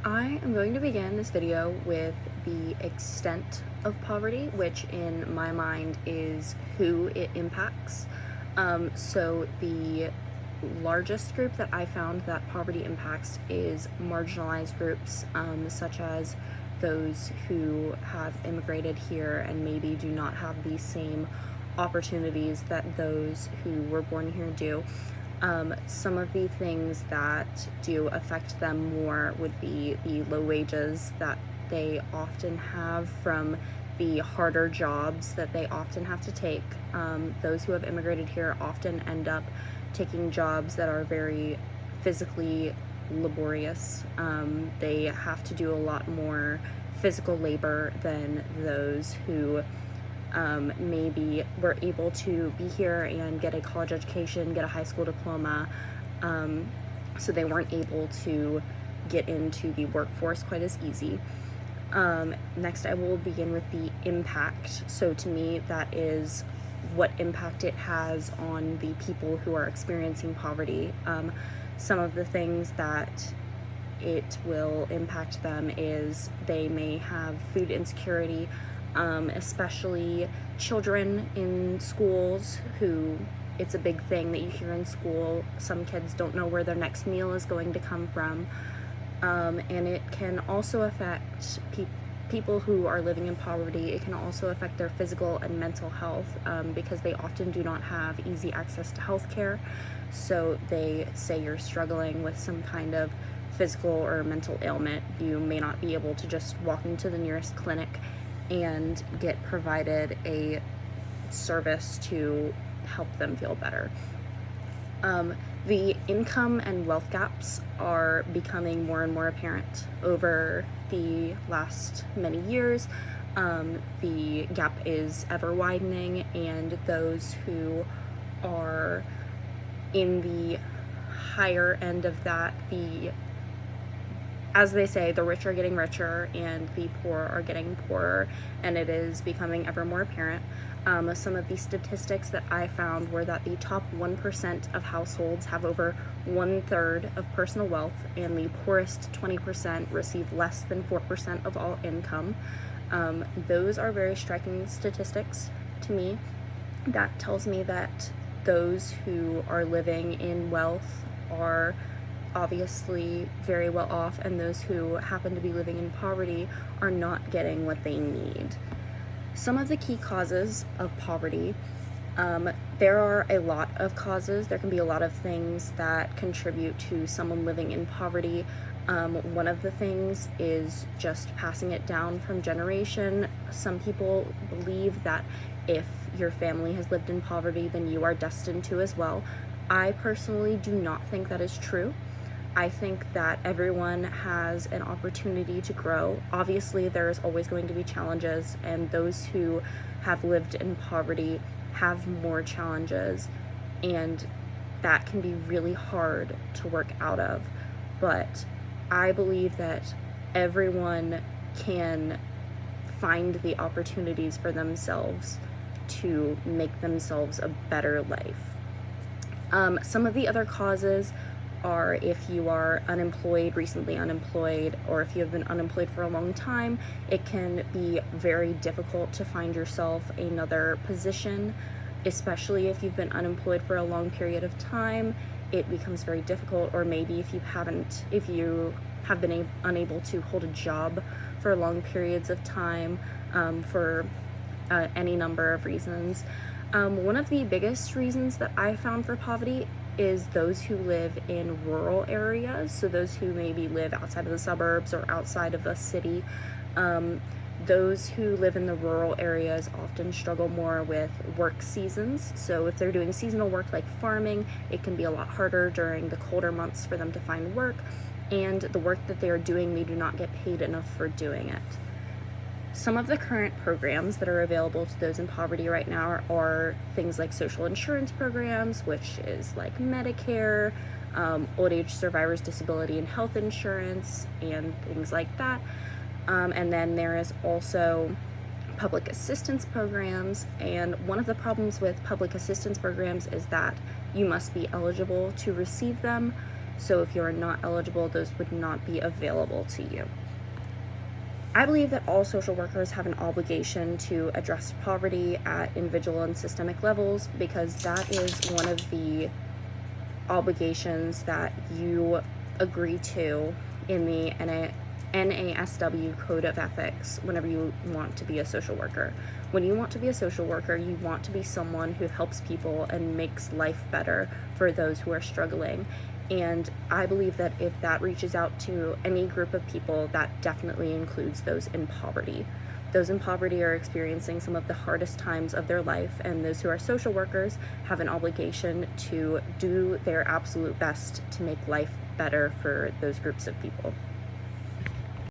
I am going to begin this video with the extent of poverty, which in my mind is who it impacts. So the largest group that I found that poverty impacts is marginalized groups, such as those who have immigrated here and maybe do not have the same opportunities that those who were born here do. Some of the things that do affect them more would be the low wages that they often have from the harder jobs that they often have to take. Those who have immigrated here often end up taking jobs that are very physically laborious. They have to do a lot more physical labor than those who maybe were able to be here and get a college education, get a high school diploma, so they weren't able to get into the workforce quite as easy. Next, I will begin with the impact. So to me, that is what impact it has on the people who are experiencing poverty. Some of the things that it will impact them is they may have food insecurity, especially children in schools who it's a big thing that you hear in school. Some kids don't know where their next meal is going to come from. And it can also affect people who are living in poverty. It can also affect their physical and mental health because they often do not have easy access to health care. So they say you're struggling with some kind of physical or mental ailment. You may not be able to just walk into the nearest clinic and get provided a service to help them feel better. The income and wealth gaps are becoming more and more apparent over the last many years. The gap is ever widening, and those who are in the higher end of that, as they say, the rich are getting richer and the poor are getting poorer, and it is becoming ever more apparent. Some of the statistics that I found were that the top 1% of households have over 1/3 of personal wealth, and the poorest 20% receive less than 4% of all income. Those are very striking statistics to me. That tells me that those who are living in wealth are obviously very well off, and those who happen to be living in poverty are not getting what they need. Some of the key causes of poverty, there are a lot of causes. There can be a lot of things that contribute to someone living in poverty. One of the things is just passing it down from generation. Some people believe that if your family has lived in poverty, then you are destined to as well. I personally do not think that is true. I think that everyone has an opportunity to grow. Obviously, there's always going to be challenges, and those who have lived in poverty have more challenges, and that can be really hard to work out of. But I believe that everyone can find the opportunities for themselves to make themselves a better life. Some of the other causes are if you are unemployed, recently unemployed, or if you have been unemployed for a long time, it can be very difficult to find yourself another position, especially if you've been unemployed for a long period of time. It becomes very difficult, or maybe if you have been unable to hold a job for long periods of time, for any number of reasons. One of the biggest reasons that I found for poverty is those who live in rural areas, so those who maybe live outside of the suburbs or outside of the city. Those who live in the rural areas often struggle more with work seasons. So if they're doing seasonal work like farming, it can be a lot harder during the colder months for them to find work, and the work that they are doing, they do not get paid enough for doing it. Some of the current programs that are available to those in poverty right now are things like social insurance programs, which is like Medicare, old age survivors disability and health insurance, and things like that. And then there is also public assistance programs, and one of the problems with public assistance programs is that you must be eligible to receive them. So if you're not eligible, those would not be available to you. I believe that all social workers have an obligation to address poverty at individual and systemic levels, because that is one of the obligations that you agree to in the NASW Code of Ethics whenever you want to be a social worker. When you want to be a social worker, you want to be someone who helps people and makes life better for those who are struggling. And I believe that if that reaches out to any group of people, that definitely includes those in poverty. Those in poverty are experiencing some of the hardest times of their life, and those who are social workers have an obligation to do their absolute best to make life better for those groups of people.